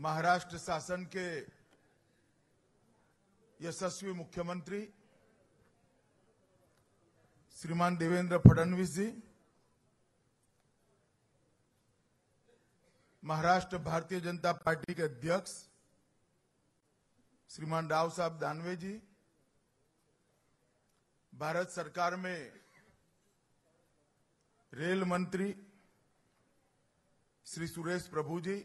महाराष्ट्र शासन के यशस्वी मुख्यमंत्री श्रीमान देवेंद्र फडणवीस जी, महाराष्ट्र भारतीय जनता पार्टी के अध्यक्ष श्रीमान राव साहब दानवे जी, भारत सरकार में रेल मंत्री श्री सुरेश प्रभु जी,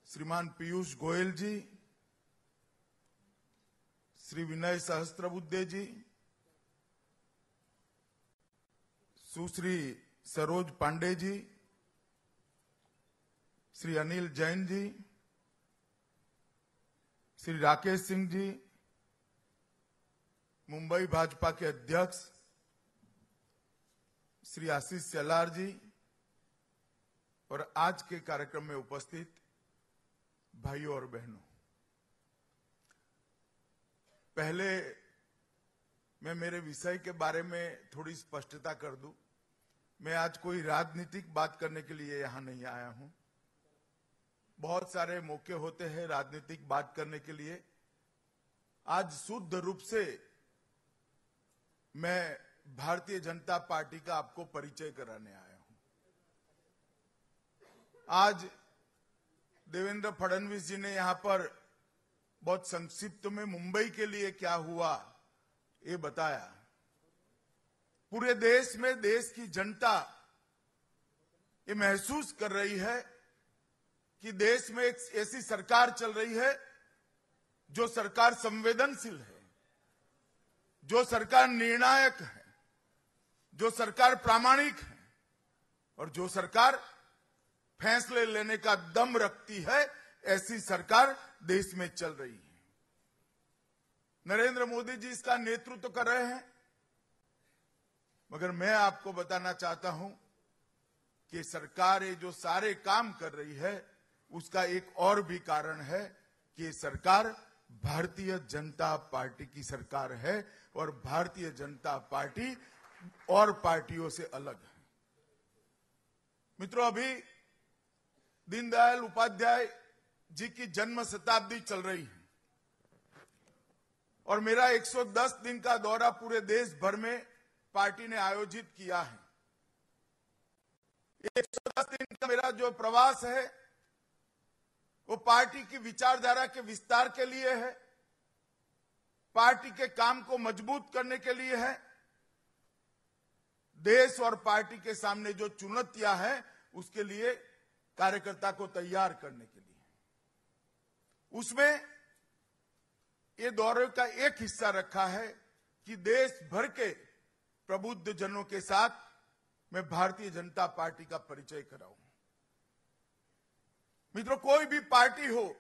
श्रीमान पीयूष गोयल जी, श्री विनय सहस्त्रबुद्धे जी, सुश्री सरोज पांडे जी, श्री अनिल जैन जी, श्री राकेश सिंह जी, मुंबई भाजपा के अध्यक्ष श्री आशीष सेलार जी और आज के कार्यक्रम में उपस्थित भाइयों और बहनों, पहले मैं मेरे विषय के बारे में थोड़ी स्पष्टता कर दूं। मैं आज कोई राजनीतिक बात करने के लिए यहां नहीं आया हूं। बहुत सारे मौके होते हैं राजनीतिक बात करने के लिए। आज शुद्ध रूप से मैं भारतीय जनता पार्टी का आपको परिचय कराने आया हूं। आज देवेंद्र फडणवीस जी ने यहां पर बहुत संक्षिप्त में मुंबई के लिए क्या हुआ ये बताया। पूरे देश में देश की जनता ये महसूस कर रही है कि देश में एक ऐसी सरकार चल रही है जो सरकार संवेदनशील है, जो सरकार निर्णायक है, जो सरकार प्रामाणिक है और जो सरकार फैसले लेने का दम रखती है। ऐसी सरकार देश में चल रही है। नरेंद्र मोदी जी इसका नेतृत्व कर रहे हैं, मगर मैं आपको बताना चाहता हूं कि सरकार ये जो सारे काम कर रही है उसका एक और भी कारण है कि सरकार भारतीय जनता पार्टी की सरकार है और भारतीय जनता पार्टी और पार्टियों से अलग है। मित्रों, अभी दीनदयाल उपाध्याय जी की जन्म शताब्दी चल रही है और मेरा 110 दिन का दौरा पूरे देश भर में पार्टी ने आयोजित किया है। 110 दिन का मेरा जो प्रवास है वो पार्टी की विचारधारा के विस्तार के लिए है, पार्टी के काम को मजबूत करने के लिए है, देश और पार्टी के सामने जो चुनौतियां हैं उसके लिए कार्यकर्ता को तैयार करने के लिए। उसमें ये दौरे का एक हिस्सा रखा है कि देश भर के प्रबुद्ध जनों के साथ मैं भारतीय जनता पार्टी का परिचय कराऊं। मित्रों, कोई भी पार्टी हो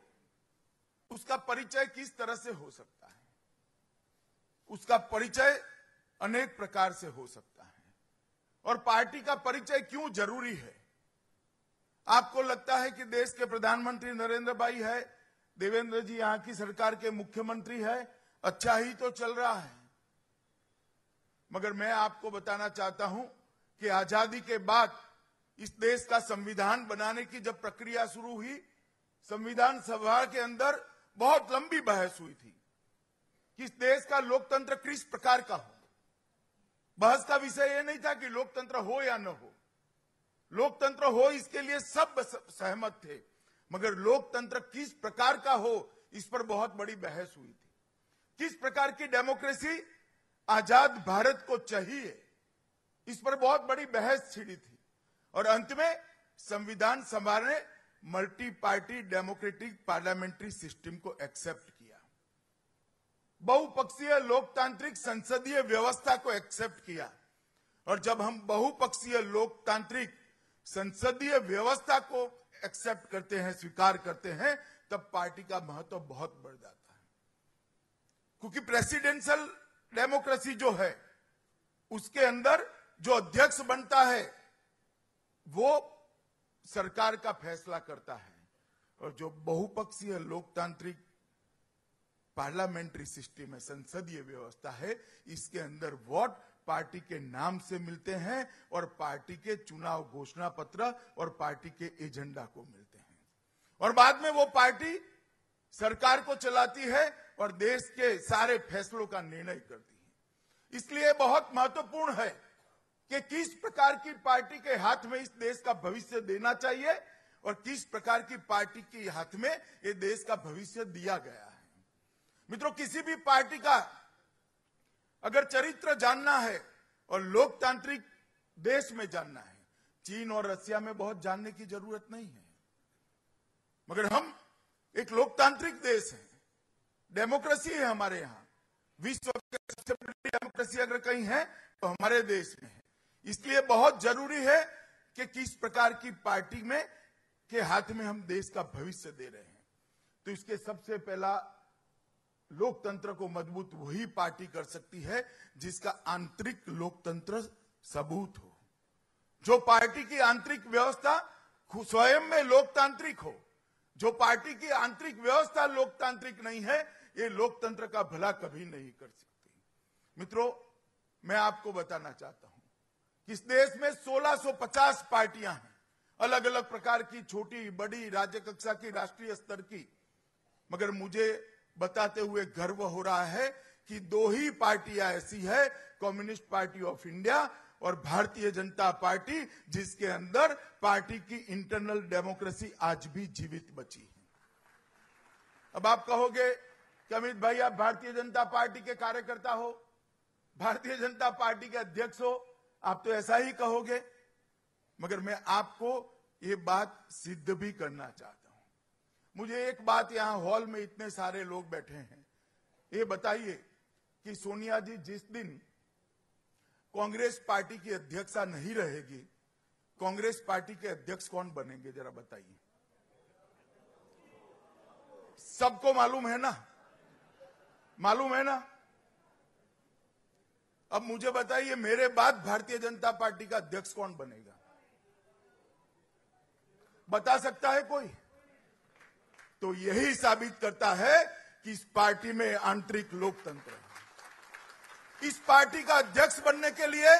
उसका परिचय किस तरह से हो सकता है? उसका परिचय अनेक प्रकार से हो सकता है। और पार्टी का परिचय क्यों जरूरी है? आपको लगता है कि देश के प्रधानमंत्री नरेंद्र भाई है, देवेंद्र जी यहां की सरकार के मुख्यमंत्री है, अच्छा ही तो चल रहा है। मगर मैं आपको बताना चाहता हूं कि आजादी के बाद इस देश का संविधान बनाने की जब प्रक्रिया शुरू हुई, संविधान सभा के अंदर बहुत लंबी बहस हुई थी कि इस देश का लोकतंत्र किस प्रकार का हो। बहस का विषय यह नहीं था कि लोकतंत्र हो या न हो, लोकतंत्र हो इसके लिए सब सहमत थे, मगर लोकतंत्र किस प्रकार का हो इस पर बहुत बड़ी बहस हुई थी। किस प्रकार की डेमोक्रेसी आजाद भारत को चाहिए, इस पर बहुत बड़ी बहस छिड़ी थी। और अंत में संविधान सभा ने multi party democratic parliamentary system को एक्सेप्ट किया, बहुपक्षीय लोकतांत्रिक संसदीय व्यवस्था को एक्सेप्ट किया। और जब हम बहुपक्षीय लोकतांत्रिक संसदीय व्यवस्था को एक्सेप्ट करते हैं, स्वीकार करते हैं, तब पार्टी का महत्व बहुत बढ़ जाता है। क्योंकि प्रेसिडेंशियल डेमोक्रेसी जो है उसके अंदर जो अध्यक्ष बनता है वो सरकार का फैसला करता है, और जो बहुपक्षीय लोकतांत्रिक पार्लियामेंट्री सिस्टम है, संसदीय व्यवस्था है, इसके अंदर वोट पार्टी के नाम से मिलते हैं और पार्टी के चुनाव घोषणा पत्र और पार्टी के एजेंडा को मिलते हैं, और बाद में वो पार्टी सरकार को चलाती है और देश के सारे फैसलों का निर्णय करती है। इसलिए बहुत महत्वपूर्ण है कि किस प्रकार की पार्टी के हाथ में इस देश का भविष्य देना चाहिए और किस प्रकार की पार्टी के हाथ में ये देश का भविष्य दिया गया है। मित्रों, किसी भी पार्टी का अगर चरित्र जानना है और लोकतांत्रिक देश में जानना है, चीन और रशिया में बहुत जानने की जरूरत नहीं है, मगर हम एक लोकतांत्रिक देश है, डेमोक्रेसी है हमारे यहां। विश्व की सबसे बड़ी डेमोक्रेसी अगर कहीं है तो हमारे देश में है। इसलिए बहुत जरूरी है कि किस प्रकार की पार्टी में के हाथ में हम देश का भविष्य दे रहे हैं। तो इसके सबसे पहला लोकतंत्र को मजबूत वही पार्टी कर सकती है जिसका आंतरिक लोकतंत्र सबूत हो, जो पार्टी की आंतरिक व्यवस्था स्वयं में लोकतांत्रिक हो। जो पार्टी की आंतरिक व्यवस्था लोकतांत्रिक नहीं है, ये लोकतंत्र का भला कभी नहीं कर सकती। मित्रों, मैं आपको बताना चाहता हूं कि इस देश में 1650 पार्टियां हैं, अलग अलग प्रकार की, छोटी बड़ी, राज्य कक्षा की, राष्ट्रीय स्तर की, मगर मुझे बताते हुए गर्व हो रहा है कि 2 ही पार्टियां ऐसी है, कम्युनिस्ट पार्टी ऑफ इंडिया और भारतीय जनता पार्टी, जिसके अंदर पार्टी की इंटरनल डेमोक्रेसी आज भी जीवित बची है। अब आप कहोगे कि अमित भाई, आप भारतीय जनता पार्टी के कार्यकर्ता हो, भारतीय जनता पार्टी के अध्यक्ष हो, आप तो ऐसा ही कहोगे, मगर मैं आपको ये बात सिद्ध भी करना चाहता हूं। मुझे एक बात, यहां हॉल में इतने सारे लोग बैठे हैं, ये बताइए कि सोनिया जी जिस दिन कांग्रेस पार्टी की अध्यक्षा नहीं रहेगी, कांग्रेस पार्टी के अध्यक्ष कौन बनेंगे, जरा बताइए। सबको मालूम है ना, मालूम है ना। अब मुझे बताइए, मेरे बाद भारतीय जनता पार्टी का अध्यक्ष कौन बनेगा? बता सकता है कोई? तो यही साबित करता है कि इस पार्टी में आंतरिक लोकतंत्र है। इस पार्टी का अध्यक्ष बनने के लिए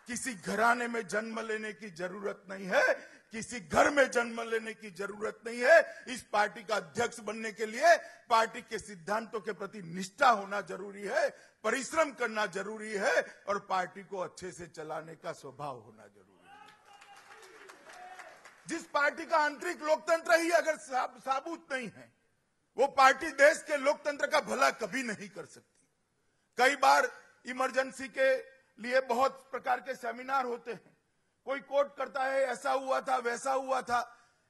किसी घराने में जन्म लेने की जरूरत नहीं है, किसी घर में जन्म लेने की जरूरत नहीं है। इस पार्टी का अध्यक्ष बनने के लिए पार्टी के सिद्धांतों के प्रति निष्ठा होना जरूरी है, परिश्रम करना जरूरी है और पार्टी को अच्छे से चलाने का स्वभाव होना जरूरी है। जिस पार्टी का आंतरिक लोकतंत्र ही अगर साबुत नहीं है, वो पार्टी देश के लोकतंत्र का भला कभी नहीं कर सकती। कई बार इमरजेंसी के लिए बहुत प्रकार के सेमिनार होते हैं, कोई कोट करता है ऐसा हुआ था, वैसा हुआ था,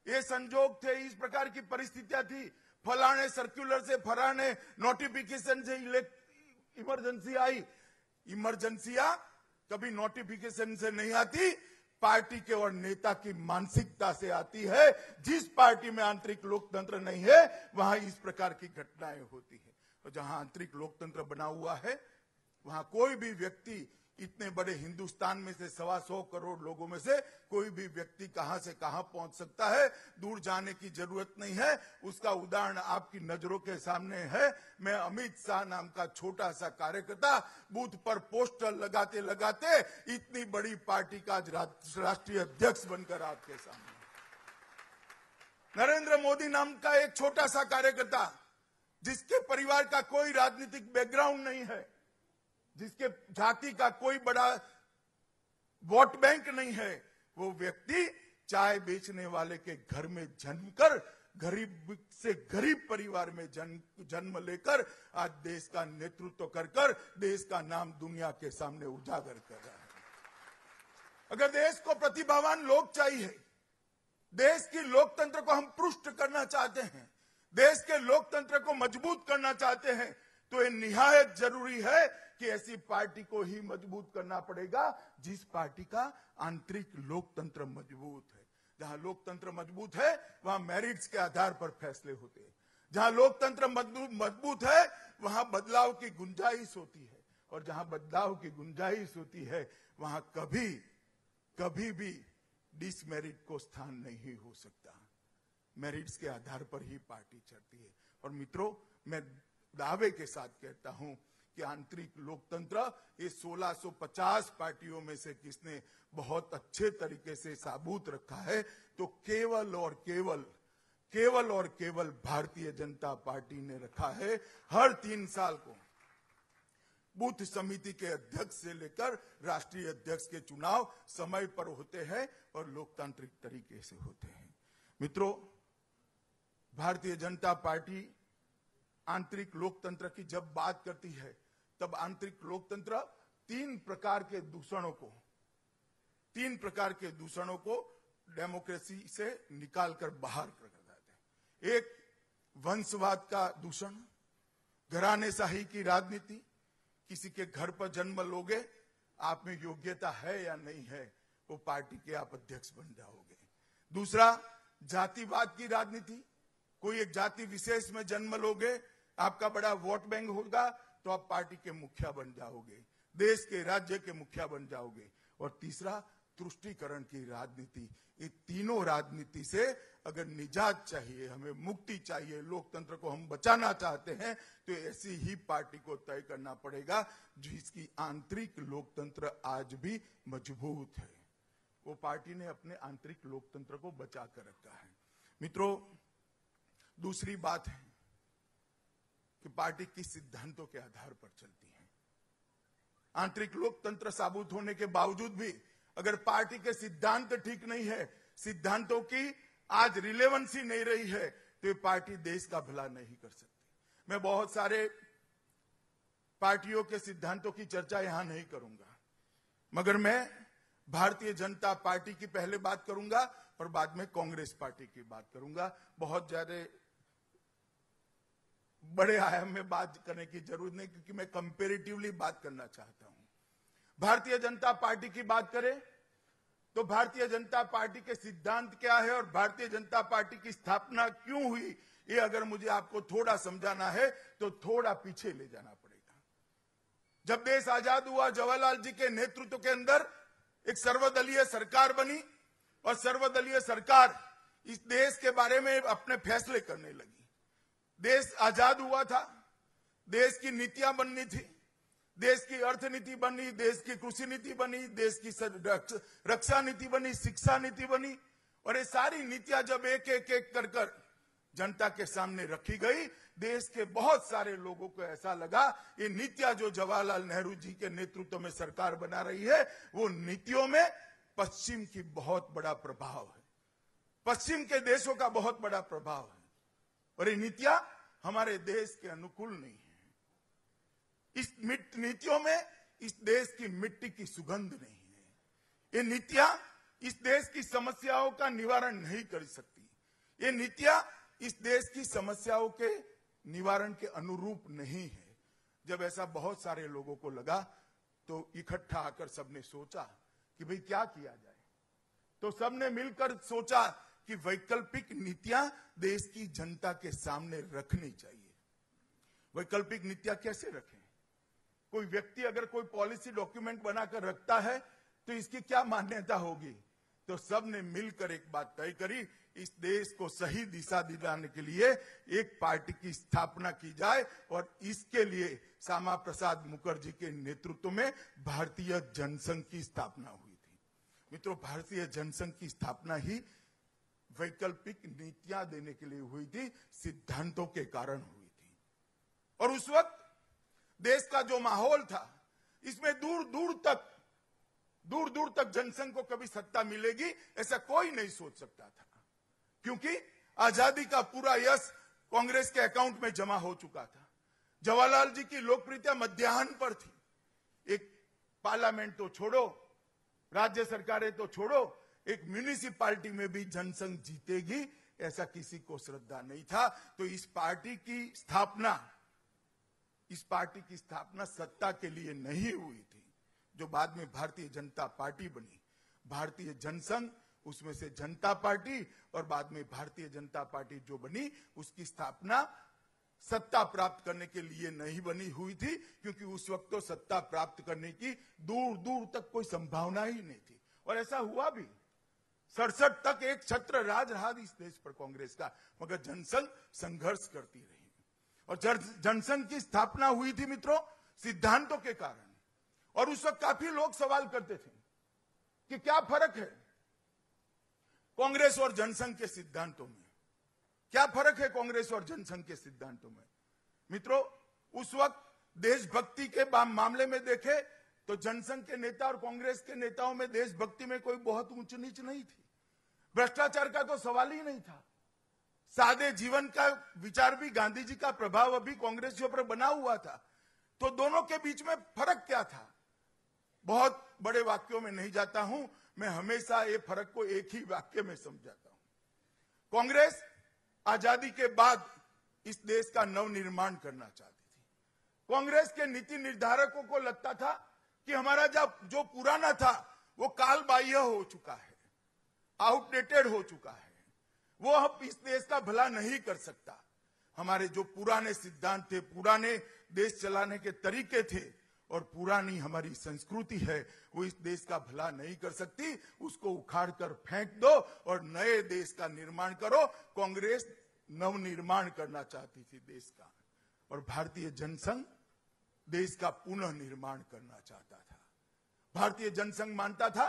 ये संजोग थे, इस प्रकार की परिस्थितियां थी, फलाने सर्कुलर से, फलाने नोटिफिकेशन से इमरजेंसी आई। इमरजेंसियां कभी नोटिफिकेशन से नहीं आती, पार्टी के और नेता की मानसिकता से आती है। जिस पार्टी में आंतरिक लोकतंत्र नहीं है, वहां इस प्रकार की घटनाएं होती है। और जहां आंतरिक लोकतंत्र बना हुआ है, वहां कोई भी व्यक्ति, इतने बड़े हिंदुस्तान में से 125 करोड़ लोगों में से कोई भी व्यक्ति कहां से कहां पहुंच सकता है, दूर जाने की जरूरत नहीं है। उसका उदाहरण आपकी नजरों के सामने है। मैं अमित शाह नाम का छोटा सा कार्यकर्ता, बूथ पर पोस्टर लगाते लगाते इतनी बड़ी पार्टी का आज राष्ट्रीय अध्यक्ष बनकर आपके सामने। नरेंद्र मोदी नाम का एक छोटा सा कार्यकर्ता, जिसके परिवार का कोई राजनीतिक बैकग्राउंड नहीं है, जिसके जाति का कोई बड़ा वोट बैंक नहीं है, वो व्यक्ति चाय बेचने वाले के घर में जन्मकर, गरीब से गरीब परिवार में जन्म लेकर आज देश का नेतृत्व कर देश का नाम दुनिया के सामने उजागर कर रहा है। अगर देश को प्रतिभावान लोग चाहिए, देश की लोकतंत्र को हम पुष्ट करना चाहते हैं, देश के लोकतंत्र को मजबूत करना चाहते हैं, तो ये निहायत जरूरी है कि ऐसी पार्टी को ही मजबूत करना पड़ेगा जिस पार्टी का आंतरिक लोकतंत्र मजबूत है। जहां लोकतंत्र मजबूत है, वहां मेरिट्स के आधार पर फैसले होते हैं। जहां लोकतंत्र मजबूत है, वहां बदलाव की गुंजाइश होती है, और जहां बदलाव की गुंजाइश होती है, वहां कभी भी डिसमेरिट को स्थान नहीं हो सकता। मेरिट्स के आधार पर ही पार्टी चलती है। और मित्रों, मैं दावे के साथ कहता हूं कि आंतरिक लोकतंत्र ये 1650 पार्टियों में से किसने बहुत अच्छे तरीके से साबूत रखा है, तो केवल और केवल भारतीय जनता पार्टी ने रखा है। हर 3 साल को बूथ समिति के अध्यक्ष से लेकर राष्ट्रीय अध्यक्ष के चुनाव समय पर होते हैं और लोकतांत्रिक तरीके से होते हैं। मित्रों, भारतीय जनता पार्टी आंतरिक लोकतंत्र की जब बात करती है तब आंतरिक लोकतंत्र 3 प्रकार के दूषणों को डेमोक्रेसी से निकालकर बाहर कर देते हैं। एक, वंशवाद का दूषण, घरानेशाही की राजनीति, किसी के घर पर जन्म लोगे, आप में योग्यता है या नहीं है, वो पार्टी के आप अध्यक्ष बन जाओगे। दूसरा, जातिवाद की राजनीति, कोई एक जाति विशेष में जन्म लोगे, आपका बड़ा वोट बैंक होगा तो आप पार्टी के मुखिया बन जाओगे, देश के राज्य के मुखिया बन जाओगे। और तीसरा, तुष्टीकरण की राजनीति। ये तीनों राजनीति से अगर निजात चाहिए, हमें मुक्ति चाहिए, लोकतंत्र को हम बचाना चाहते हैं, तो ऐसी ही पार्टी को तय करना पड़ेगा जिसकी आंतरिक लोकतंत्र आज भी मजबूत है। वो पार्टी ने अपने आंतरिक लोकतंत्र को बचा कर रखा है। मित्रों, दूसरी बात है कि पार्टी किस सिद्धांतों के आधार पर चलती है। आंतरिक लोकतंत्र साबुत होने के बावजूद भी अगर पार्टी के सिद्धांत ठीक नहीं है, सिद्धांतों की आज रिलेवेंसी नहीं रही है, तो ये पार्टी देश का भला नहीं कर सकती। मैं बहुत सारे पार्टियों के सिद्धांतों की चर्चा यहां नहीं करूंगा, मगर मैं भारतीय जनता पार्टी की पहले बात करूंगा और बाद में कांग्रेस पार्टी की बात करूंगा। बहुत ज्यादा बड़े आयाम में बात करने की जरूरत नहीं, क्योंकि मैं कंपैरेटिवली बात करना चाहता हूं। भारतीय जनता पार्टी की बात करें तो भारतीय जनता पार्टी के सिद्धांत क्या है और भारतीय जनता पार्टी की स्थापना क्यों हुई, ये अगर मुझे आपको थोड़ा समझाना है तो थोड़ा पीछे ले जाना पड़ेगा। जब देश आजाद हुआ, जवाहरलाल जी के नेतृत्व के अंदर एक सर्वदलीय सरकार बनी और सर्वदलीय सरकार इस देश के बारे में अपने फैसले करने लगी। देश आजाद हुआ था, देश की नीतियां बननी थी, देश की अर्थनीति बनी, देश की कृषि नीति बनी, देश की रक्षा नीति बनी, शिक्षा नीति बनी, और ये सारी नीतियां जब एक एक कर जनता के सामने रखी गई, देश के बहुत सारे लोगों को ऐसा लगा ये नीतियां जो जवाहरलाल नेहरू जी के नेतृत्व में सरकार बना रही है, वो नीतियों में पश्चिम की बहुत बड़ा प्रभाव है, पश्चिम के देशों का बहुत बड़ा प्रभाव है, और ये नीतियां हमारे देश के अनुकूल नहीं है। इस नीतियों में इस देश की मिट्टी की सुगंध नहीं है। ये नीतियां इस देश की समस्याओं का निवारण नहीं कर सकती। ये नीतियां इस देश की समस्याओं के निवारण के अनुरूप नहीं है। जब ऐसा बहुत सारे लोगों को लगा तो इकट्ठा आकर सबने सोचा कि भाई क्या किया जाए, तो सबने मिलकर सोचा कि वैकल्पिक नीतियां देश की जनता के सामने रखनी चाहिए। वैकल्पिक नीतियां कैसे रखें? कोई व्यक्ति अगर कोई पॉलिसी डॉक्यूमेंट बनाकर रखता है तो इसकी क्या मान्यता होगी? तो सबने मिलकर एक बात तय करी, इस देश को सही दिशा दिलाने के लिए एक पार्टी की स्थापना की जाए, और इसके लिए श्यामा प्रसाद मुखर्जी के नेतृत्व में भारतीय जनसंघ की स्थापना हुई थी। मित्रों, भारतीय जनसंघ की स्थापना ही वैकल्पिक नीतियां देने के लिए हुई थी, सिद्धांतों के कारण हुई थी। और उस वक्त देश का जो माहौल था, इसमें दूर दूर तक जनसंघ को कभी सत्ता मिलेगी ऐसा कोई नहीं सोच सकता था, क्योंकि आजादी का पूरा यश कांग्रेस के अकाउंट में जमा हो चुका था। जवाहरलाल जी की लोकप्रियता मध्याह्न पर थी। एक पार्लियामेंट तो छोड़ो, राज्य सरकारें तो छोड़ो, एक म्यूनिसिपैलिटी में भी जनसंघ जीतेगी ऐसा किसी को श्रद्धा नहीं था। तो इस पार्टी की स्थापना सत्ता के लिए नहीं हुई थी, जो बाद में भारतीय जनता पार्टी बनी। भारतीय जनसंघ, उसमें से जनता पार्टी, और बाद में भारतीय जनता पार्टी जो बनी, उसकी स्थापना सत्ता प्राप्त करने के लिए नहीं बनी हुई थी, क्योंकि उस वक्त तो सत्ता प्राप्त करने की दूर दूर तक कोई संभावना ही नहीं थी। और ऐसा हुआ भी, 67 तक एक छत्र राज रहा इस देश पर कांग्रेस का, मगर जनसंघ संघर्ष करती रही। और जनसंघ की स्थापना हुई थी मित्रों, सिद्धांतों के कारण। और उस वक्त काफी लोग सवाल करते थे कि क्या फर्क है कांग्रेस और जनसंघ के सिद्धांतों में, क्या फर्क है कांग्रेस और जनसंघ के सिद्धांतों में। मित्रों, उस वक्त देशभक्ति के मामले में देखे तो जनसंघ के नेता और कांग्रेस के नेताओं में देशभक्ति में कोई बहुत ऊंच नीच नहीं थी। भ्रष्टाचार का तो सवाल ही नहीं था। सादे जीवन का विचार भी, गांधी जी का प्रभाव अभी कांग्रेसियों पर बना हुआ था। तो दोनों के बीच में फर्क क्या था? बहुत बड़े वाक्यों में नहीं जाता हूं, मैं हमेशा ये फर्क को एक ही वाक्य में समझाता हूं। कांग्रेस आजादी के बाद इस देश का नवनिर्माण करना चाहती थी। कांग्रेस के नीति निर्धारकों को लगता था कि हमारा जो पुराना था वो काल बाह्य हो चुका है, आउटडेटेड हो चुका है, वो अब इस देश का भला नहीं कर सकता। हमारे जो पुराने सिद्धांत थे, पुराने देश चलाने के तरीके थे और पुरानी हमारी संस्कृति है, वो इस देश का भला नहीं कर सकती। उसको उखाड़ कर फेंक दो और नए देश का निर्माण करो। कांग्रेस नवनिर्माण करना चाहती थी देश का, और भारतीय जनसंघ देश का पुनः निर्माण करना चाहता था। भारतीय जनसंघ मानता था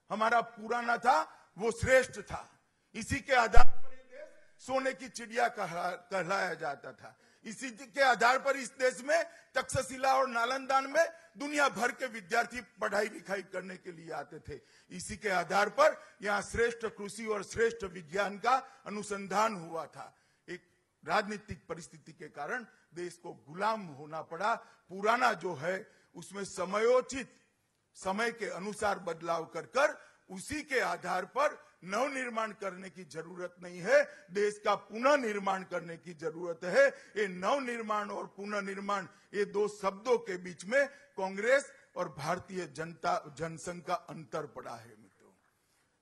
हमारा पुराना था वो श्रेष्ठ था, इसी के आधार पर ये देश सोने की चिड़िया कहलाया जाता था। इसी के आधार पर इस देश में तक्षशिला और नालंदा में दुनिया भर के विद्यार्थी पढ़ाई लिखाई करने के लिए आते थे। इसी के आधार पर यहाँ श्रेष्ठ कृषि और श्रेष्ठ विज्ञान का अनुसंधान हुआ था। एक राजनीतिक परिस्थिति के कारण देश को गुलाम होना पड़ा। पुराना जो है उसमें समयोचित, समय के अनुसार बदलाव कर उसी के आधार पर नवनिर्माण करने की जरूरत नहीं है, देश का पुनः निर्माण करने की जरूरत है। ये नवनिर्माण और पुनः निर्माण, ये दो शब्दों के बीच में कांग्रेस और भारतीय जनसंघ का अंतर पड़ा है। मित्रों,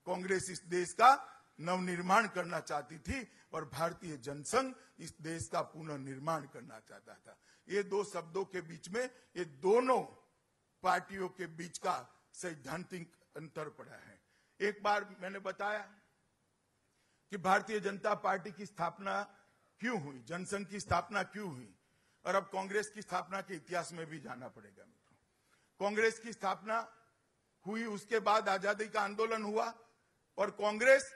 कांग्रेस इस देश का नवनिर्माण करना चाहती थी और भारतीय जनसंघ इस देश का पुनः निर्माण करना चाहता था। ये दो शब्दों के बीच में, ये दोनों पार्टियों के बीच का सैद्धांतिक अंतर पड़ा है। एक बार मैंने बताया कि भारतीय जनता पार्टी की स्थापना क्यों हुई, जनसंघ की स्थापना क्यों हुई, और अब कांग्रेस की स्थापना के इतिहास में भी जाना पड़ेगा। मित्रों, कांग्रेस की स्थापना हुई, उसके बाद आजादी का आंदोलन हुआ और कांग्रेस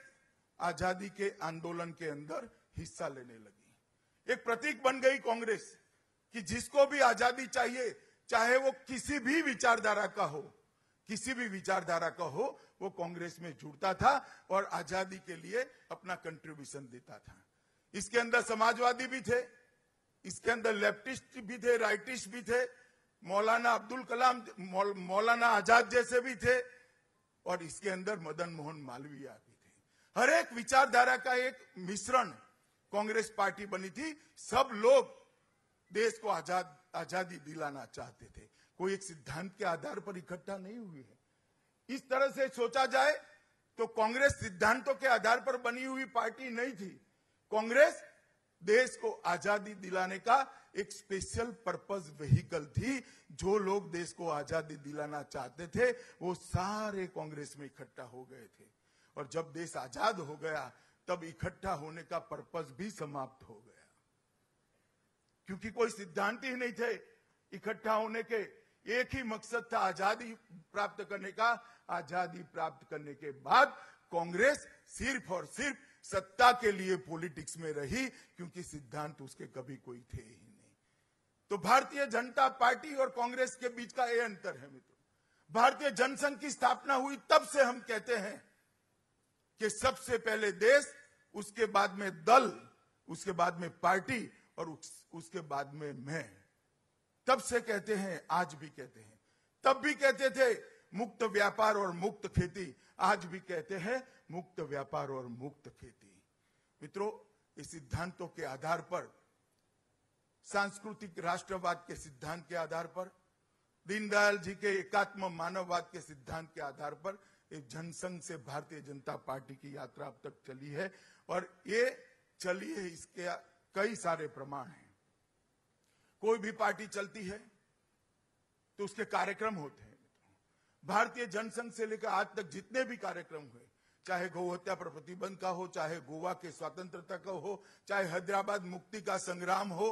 आजादी के आंदोलन के अंदर हिस्सा लेने लगी। एक प्रतीक बन गई कांग्रेस कि जिसको भी आजादी चाहिए, चाहे वो किसी भी विचारधारा का हो, किसी भी विचारधारा का हो, वो कांग्रेस में जुड़ता था और आजादी के लिए अपना कंट्रीब्यूशन देता था। इसके अंदर समाजवादी भी थे, इसके अंदर लेफ्टिस्ट भी थे, राइटिस्ट भी थे, मौलाना अब्दुल कलाम, मौलाना आजाद जैसे भी थे, और इसके अंदर मदन मोहन मालवीय भी थे। हर एक विचारधारा का एक मिश्रण कांग्रेस पार्टी बनी थी। सब लोग देश को आजादी दिलाना चाहते थे, कोई एक सिद्धांत के आधार पर इकट्ठा नहीं हुई है। इस तरह से सोचा जाए तो कांग्रेस सिद्धांतों के आधार पर बनी हुई पार्टी नहीं थी। कांग्रेस देश को आजादी दिलाने का एक स्पेशल पर्पस व्हीकल थी। जो लोग देश को आजादी दिलाना चाहते थे वो सारे कांग्रेस में इकट्ठा हो गए थे, और जब देश आजाद हो गया तब इकट्ठा होने का पर्पस भी समाप्त हो गया, क्योंकि कोई सिद्धांत ही नहीं थे इकट्ठा होने के। एक ही मकसद था आजादी प्राप्त करने का। आजादी प्राप्त करने के बाद कांग्रेस सिर्फ और सिर्फ सत्ता के लिए पॉलिटिक्स में रही, क्योंकि सिद्धांत उसके कभी कोई थे ही नहीं। तो भारतीय जनता पार्टी और कांग्रेस के बीच का यह अंतर है। मित्रों, भारतीय जनसंघ की स्थापना हुई तब से हम कहते हैं कि सबसे पहले देश, उसके बाद में दल, उसके बाद में पार्टी और उसके बाद में मैं। तब से कहते हैं, आज भी कहते हैं। तब भी कहते थे मुक्त व्यापार और मुक्त खेती, आज भी कहते हैं मुक्त व्यापार और मुक्त खेती। मित्रों, इस सिद्धांतों के आधार पर, सांस्कृतिक राष्ट्रवाद के सिद्धांत के आधार पर, दीनदयाल जी के एकात्म मानववाद के सिद्धांत के आधार पर एक जनसंघ से भारतीय जनता पार्टी की यात्रा अब तक चली है, और ये चली है, इसके कई सारे प्रमाण हैं। कोई भी पार्टी चलती है तो उसके कार्यक्रम होते हैं। भारतीय जनसंघ से लेकर आज तक जितने भी कार्यक्रम हुए, चाहे गौ हत्या पर प्रतिबंध का हो, चाहे गोवा के स्वतंत्रता का हो, चाहे हैदराबाद मुक्ति का संग्राम हो,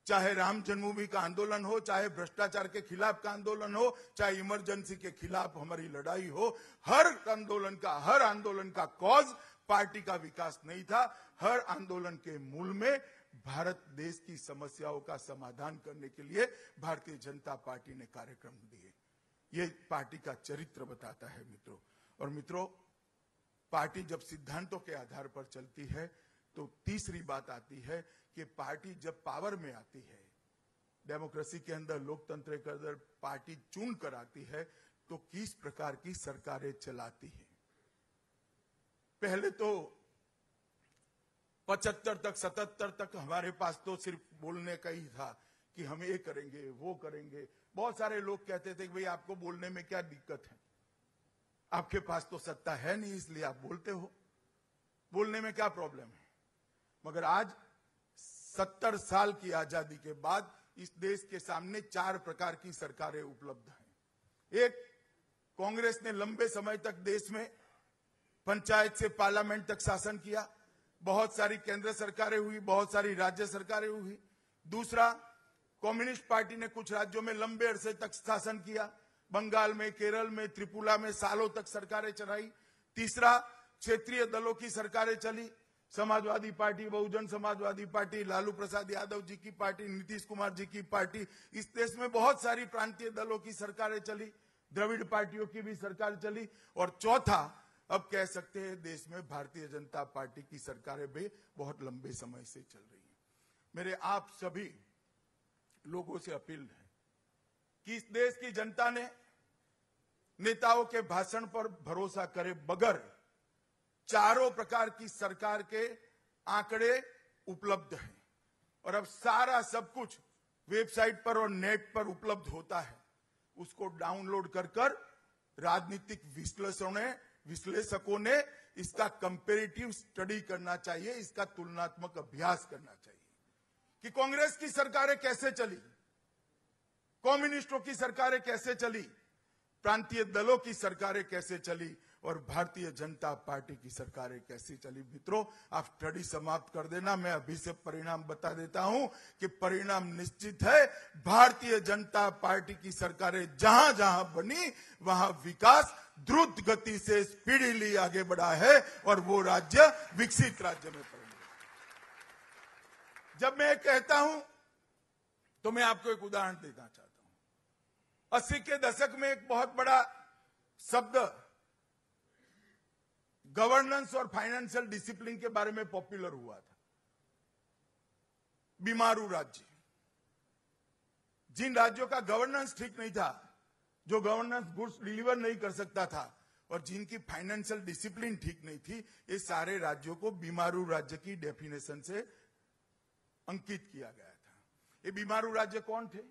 चाहे राम जन्मभूमि का आंदोलन हो, चाहे भ्रष्टाचार के खिलाफ का आंदोलन हो, चाहे इमरजेंसी के खिलाफ हमारी लड़ाई हो, हर आंदोलन का कॉज पार्टी का विकास नहीं था। हर आंदोलन के मूल में भारत देश की समस्याओं का समाधान करने के लिए भारतीय जनता पार्टी ने कार्यक्रम दिए। ये पार्टी का चरित्र बताता है मित्रों। और मित्रों, पार्टी जब सिद्धांतों के आधार पर चलती है तो तीसरी बात आती है कि पार्टी जब पावर में आती है, डेमोक्रेसी के अंदर, लोकतंत्र के अंदर पार्टी चुन कर आती है तो किस प्रकार की सरकारें चलाती है। पहले तो 75 तक 77 तक हमारे पास तो सिर्फ बोलने का ही था कि हम ये करेंगे वो करेंगे। बहुत सारे लोग कहते थे कि भाई आपको बोलने में क्या दिक्कत है, आपके पास तो सत्ता है नहीं इसलिए आप बोलते हो, बोलने में क्या प्रॉब्लम है। मगर आज 70 साल की आजादी के बाद इस देश के सामने 4 प्रकार की सरकारें उपलब्ध हैं। एक, कांग्रेस ने लंबे समय तक देश में पंचायत से पार्लियामेंट तक शासन किया, बहुत सारी केंद्र सरकारें हुई, बहुत सारी राज्य सरकारें हुई। दूसरा, कम्युनिस्ट पार्टी ने कुछ राज्यों में लंबे अरसे तक शासन किया, बंगाल में, केरल में, त्रिपुरा में सालों तक सरकारें चलाई। तीसरा, क्षेत्रीय दलों की सरकारें चली, समाजवादी पार्टी, बहुजन समाजवादी पार्टी, लालू प्रसाद यादव जी की पार्टी, नीतीश कुमार जी की पार्टी। इस देश में बहुत सारी प्रांतीय दलों की सरकारें चली, द्रविड़ पार्टियों की भी सरकार चली। और चौथा, अब कह सकते हैं देश में भारतीय जनता पार्टी की सरकारें भी बहुत लंबे समय से चल रही हैं। मेरे आप सभी लोगों से अपील है कि इस देश की जनता ने नेताओं के भाषण पर भरोसा करे बगैर चारों प्रकार की सरकार के आंकड़े उपलब्ध हैं और अब सारा सब कुछ वेबसाइट पर और नेट पर उपलब्ध होता है। उसको डाउनलोड कर राजनीतिक विश्लेषकों ने इसका कंपैरेटिव स्टडी करना चाहिए, इसका तुलनात्मक अभ्यास करना चाहिए कि कांग्रेस की सरकारें कैसे चली, कम्युनिस्टों की सरकारें कैसे चली, प्रांतीय दलों की सरकारें कैसे चली और भारतीय जनता पार्टी की सरकारें कैसे चली। मित्रों, आप स्टडी समाप्त कर देना, मैं अभी से परिणाम बता देता हूं कि परिणाम निश्चित है। भारतीय जनता पार्टी की सरकारें जहां जहां बनी वहां विकास द्रुत गति से स्पीडीली आगे बढ़ा है और वो राज्य विकसित राज्य में परिणत। जब मैं कहता हूं तो मैं आपको एक उदाहरण देना चाहता हूं। 80 के दशक में एक बहुत बड़ा शब्द गवर्नेंस और फाइनेंशियल डिसिप्लिन के बारे में पॉपुलर हुआ था, बीमारू राज्य। जिन राज्यों का गवर्नेंस ठीक नहीं था, जो गवर्नेंस गुड्स डिलीवर नहीं कर सकता था और जिनकी फाइनेंशियल डिसिप्लिन ठीक नहीं थी, ये सारे राज्यों को बीमारू राज्य की डेफिनेशन से अंकित किया गया था। ये बीमारू राज्य कौन थे?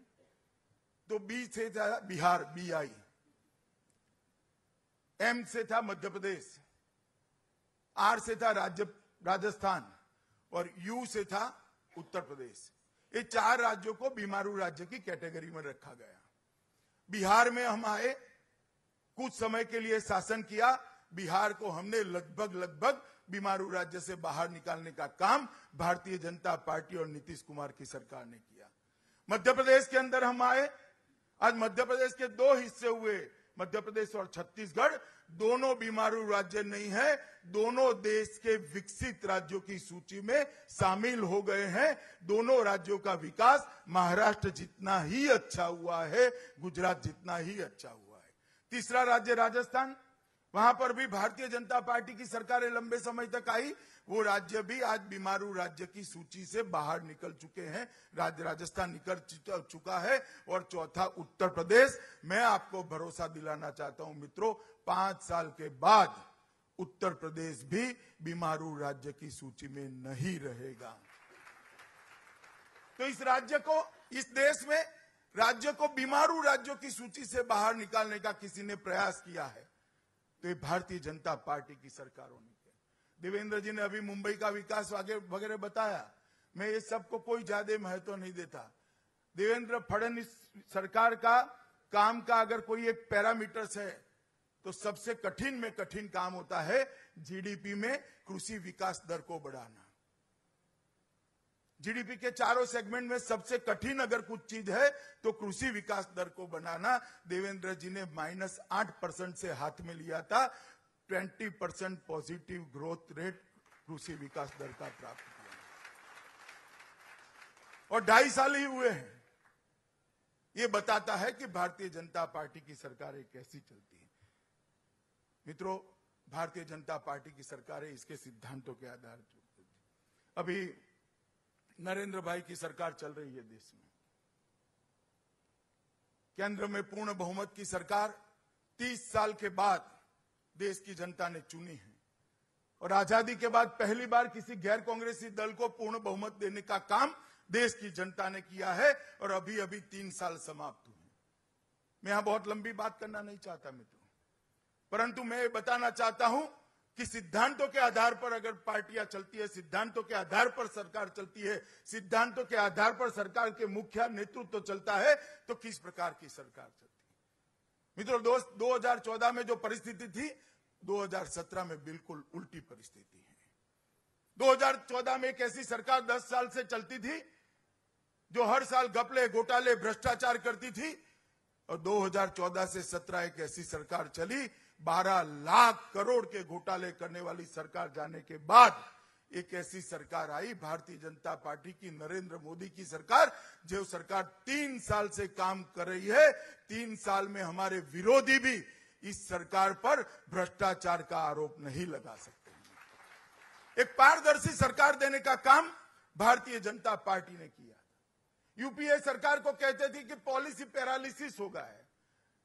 तो बी से था बिहार, BI, M से था मध्य प्रदेश, R से था राजस्थान और U से था उत्तर प्रदेश। ये 4 राज्यों को बीमारू राज्य की कैटेगरी में रखा गया। बिहार में हम आए, कुछ समय के लिए शासन किया। बिहार को हमने लगभग बीमारू राज्य से बाहर निकालने का काम भारतीय जनता पार्टी और नीतीश कुमार की सरकार ने किया। मध्य प्रदेश के अंदर हम आए, आज मध्य प्रदेश के 2 हिस्से हुए, मध्य प्रदेश और छत्तीसगढ़। दोनों बीमारू राज्य नहीं है, दोनों देश के विकसित राज्यों की सूची में शामिल हो गए हैं। दोनों राज्यों का विकास महाराष्ट्र जितना ही अच्छा हुआ है, गुजरात जितना ही अच्छा हुआ है। तीसरा राज्य राजस्थान, वहां पर भी भारतीय जनता पार्टी की सरकारें लंबे समय तक आई, वो राज्य भी आज बीमारू राज्य की सूची से बाहर निकल चुके हैं। राजस्थान निकल चुका है। और चौथा उत्तर प्रदेश। मैं आपको भरोसा दिलाना चाहता हूं मित्रों, 5 साल के बाद उत्तर प्रदेश भी बीमारू राज्य की सूची में नहीं रहेगा। तो इस राज्य को, इस देश में राज्य को बीमारू राज्यों की सूची से बाहर निकालने का किसी ने प्रयास किया है तो ये भारतीय जनता पार्टी की सरकारों ने किया। देवेंद्र जी ने अभी मुंबई का विकास वगैरह बताया, मैं ये सबको कोई ज्यादा महत्व नहीं देता। देवेंद्र फडणवीस सरकार का काम का अगर कोई एक पैरामीटर्स है तो सबसे कठिन में कठिन काम होता है GDP में कृषि विकास दर को बढ़ाना। जीडीपी के चारों सेगमेंट में सबसे कठिन अगर कुछ चीज है तो कृषि विकास दर को बनाना। देवेंद्र जी ने -8% से हाथ में लिया था। 20% पॉजिटिव ग्रोथ रेट कृषि विकास दर का प्राप्त किया और 2.5 साल ही हुए हैं। ये बताता है कि भारतीय जनता पार्टी की सरकारें कैसी चलती है। मित्रों, भारतीय जनता पार्टी की सरकारें इसके सिद्धांतों के आधार पर चलती है। अभी नरेंद्र भाई की सरकार चल रही है देश में। केंद्र में पूर्ण बहुमत की सरकार 30 साल के बाद देश की जनता ने चुनी है और आजादी के बाद पहली बार किसी गैर कांग्रेसी दल को पूर्ण बहुमत देने का काम देश की जनता ने किया है और अभी अभी 3 साल समाप्त हुए। मैं यहां बहुत लंबी बात करना नहीं चाहता मित्रों, परंतु मैं ये बताना चाहता हूं कि सिद्धांतों के आधार पर अगर पार्टियां चलती है, सिद्धांतों के आधार पर सरकार चलती है, सिद्धांतों के आधार पर सरकार के मुखिया नेतृत्व चलता है, तो किस प्रकार की सरकार चलती है। मित्रों, 2014 में जो परिस्थिति थी, 2017 में बिल्कुल उल्टी परिस्थिति है। 2014 में एक ऐसी सरकार 10 साल से चलती थी जो हर साल घपले, घोटाले, भ्रष्टाचार करती थी और 2014 से 17 एक ऐसी सरकार चली, 12 लाख करोड़ के घोटाले करने वाली सरकार जाने के बाद एक ऐसी सरकार आई, भारतीय जनता पार्टी की, नरेंद्र मोदी की सरकार, जो सरकार 3 साल से काम कर रही है। 3 साल में हमारे विरोधी भी इस सरकार पर भ्रष्टाचार का आरोप नहीं लगा सकते। एक पारदर्शी सरकार देने का काम भारतीय जनता पार्टी ने किया। यूपीए सरकार को कहते थे कि पॉलिसी पैरालिसिस हो गया है,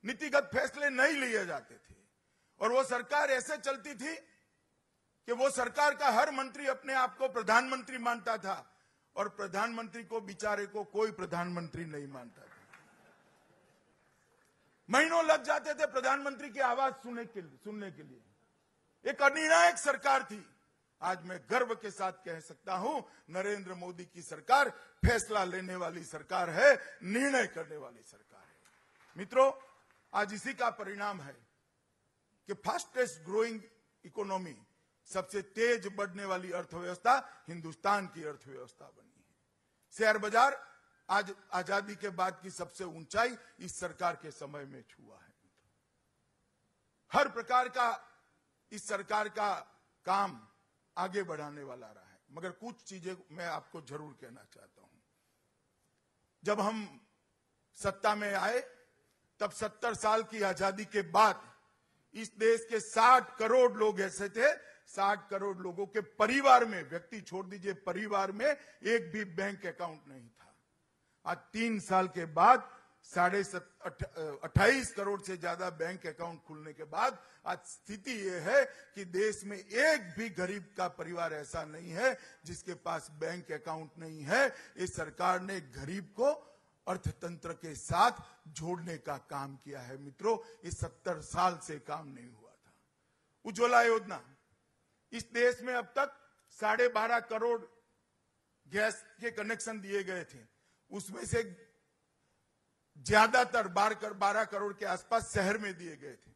नीतिगत फैसले नहीं लिए जाते थे और वो सरकार ऐसे चलती थी कि वो सरकार का हर मंत्री अपने आप को प्रधानमंत्री मानता था और प्रधानमंत्री को बेचारे को कोई प्रधानमंत्री नहीं मानता था। महीनों लग जाते थे प्रधानमंत्री की आवाज सुनने के लिए। एक अनिर्णायक सरकार थी। आज मैं गर्व के साथ कह सकता हूं, नरेंद्र मोदी की सरकार फैसला लेने वाली सरकार है, निर्णय करने वाली सरकार है। मित्रों, आज इसी का परिणाम है कि फास्टेस्ट ग्रोइंग इकोनॉमी, सबसे तेज बढ़ने वाली अर्थव्यवस्था हिंदुस्तान की अर्थव्यवस्था बनी है। शेयर बाजार आज आजादी के बाद की सबसे ऊंचाई इस सरकार के समय में छुआ है। हर प्रकार का इस सरकार का काम आगे बढ़ाने वाला रहा है, मगर कुछ चीजें मैं आपको जरूर कहना चाहता हूं। जब हम सत्ता में आए तब 70 साल की आजादी के बाद इस देश के 60 करोड़ लोग ऐसे थे, 60 करोड़ लोगों के परिवार में, व्यक्ति छोड़ दीजिए, परिवार में एक भी बैंक अकाउंट नहीं था। आज 3 साल के बाद 28 करोड़ से ज्यादा बैंक अकाउंट खुलने के बाद आज स्थिति यह है कि देश में एक भी गरीब का परिवार ऐसा नहीं है जिसके पास बैंक अकाउंट नहीं है। इस सरकार ने गरीब को अर्थतंत्र के साथ जोड़ने का काम किया है। मित्रों, इस 70 साल से काम नहीं हुआ था। उज्ज्वला योजना, इस देश में अब तक 12.5 करोड़ गैस के कनेक्शन दिए गए थे, उसमें से ज्यादातर 12 करोड़ के आसपास शहर में दिए गए थे,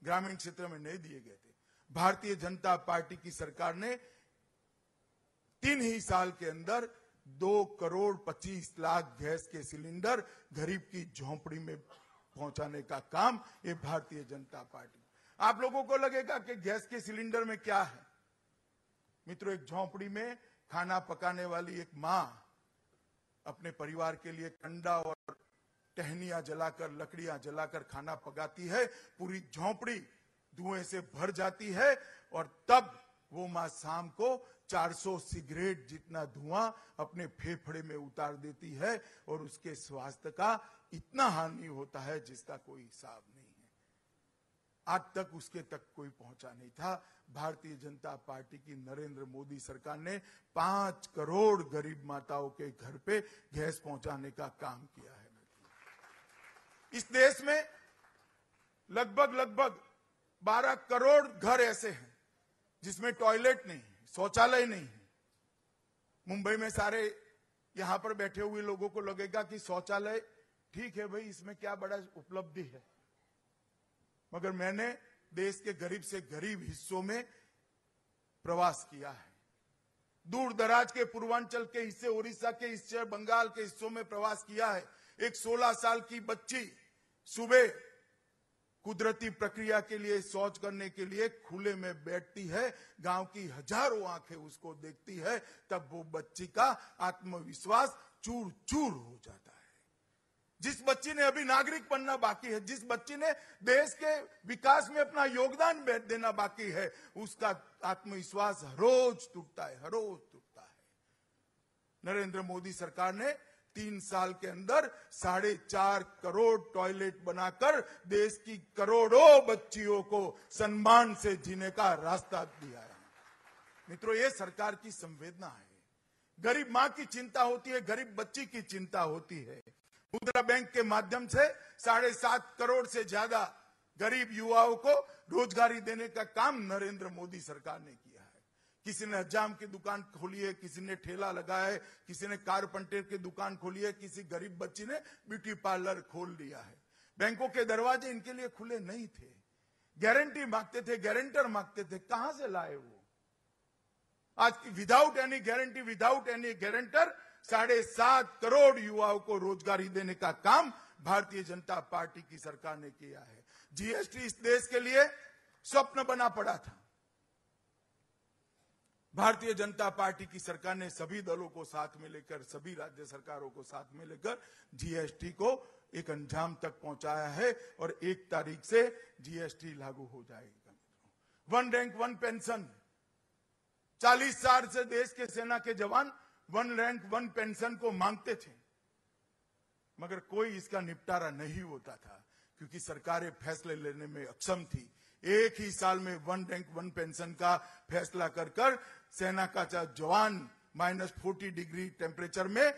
ग्रामीण क्षेत्र में नहीं दिए गए थे। भारतीय जनता पार्टी की सरकार ने 3 ही साल के अंदर 2 करोड़ 25 लाख गैस के सिलेंडर गरीब की झोंपड़ी में पहुंचाने का काम ये भारतीय जनता पार्टी। आप लोगों को लगेगा कि गैस के सिलेंडर में क्या है। मित्रों, एक झोंपड़ी में खाना पकाने वाली एक मां अपने परिवार के लिए कंडा और टहनियां जलाकर, लकड़ियां जलाकर खाना पकाती है, पूरी झोंपड़ी धुएं से भर जाती है और तब वो मां शाम को 400 सिगरेट जितना धुआं अपने फेफड़े में उतार देती है और उसके स्वास्थ्य का इतना हानि होता है जिसका कोई हिसाब नहीं है। आज तक उसके तक कोई पहुंचा नहीं था। भारतीय जनता पार्टी की नरेंद्र मोदी सरकार ने 5 करोड़ गरीब माताओं के घर पे गैस पहुंचाने का काम किया है। इस देश में लगभग 12 करोड़ घर ऐसे हैं जिसमें टॉयलेट नहीं है, शौचालय नहीं है। मुंबई में सारे यहां पर बैठे हुए लोगों को लगेगा कि शौचालय ठीक है भाई, इसमें क्या बड़ा उपलब्धि है, मगर मैंने देश के गरीब से गरीब हिस्सों में प्रवास किया है। दूर दराज के पूर्वांचल के हिस्से, उड़ीसा के हिस्से, बंगाल के हिस्सों में प्रवास किया है। एक 16 साल की बच्ची सुबह कुदरती प्रक्रिया के लिए शौच करने के लिए खुले में बैठती है, गांव की हजारों आंखें उसको देखती है, तब वो बच्ची का आत्मविश्वास चूर चूर हो जाता है। जिस बच्ची ने अभी नागरिक बनना बाकी है, जिस बच्ची ने देश के विकास में अपना योगदान देना बाकी है, उसका आत्मविश्वास हर रोज टूटता है, हर रोज टूटता है। नरेंद्र मोदी सरकार ने 3 साल के अंदर 4.5 करोड़ टॉयलेट बनाकर देश की करोड़ों बच्चियों को सम्मान से जीने का रास्ता दिया है। मित्रों, ये सरकार की संवेदना है। गरीब मां की चिंता होती है, गरीब बच्ची की चिंता होती है। मुद्रा बैंक के माध्यम से 7.5 करोड़ से ज्यादा गरीब युवाओं को रोजगारी देने का काम नरेंद्र मोदी सरकार ने किया है। किसी ने हजाम की दुकान खोली है, किसी ने ठेला लगाया है, किसी ने कारपेंटर की दुकान खोली है, किसी गरीब बच्ची ने ब्यूटी पार्लर खोल लिया है। बैंकों के दरवाजे इनके लिए खुले नहीं थे। गारंटी मांगते थे, गारंटर मांगते थे, कहां से लाए वो? आज without any guarantee, without any guarantor 7.5 crore युवाओं को रोजगारी देने का काम भारतीय जनता पार्टी की सरकार ने किया है। जीएसटी इस देश के लिए स्वप्न बना पड़ा था। भारतीय जनता पार्टी की सरकार ने सभी दलों को साथ में लेकर, सभी राज्य सरकारों को साथ में लेकर जीएसटी को एक अंजाम तक पहुंचाया है और 1 तारीख से जीएसटी लागू हो जाएगा। 1 रैंक 1 पेंशन, 40 साल से देश के सेना के जवान 1 रैंक 1 पेंशन को मांगते थे, मगर कोई इसका निपटारा नहीं होता था क्योंकि सरकारें फैसले लेने में अक्षम थी। एक ही साल में 1 रैंक 1 पेंशन का फैसला कर सेना का जवान -40 डिग्री टेम्परेचर में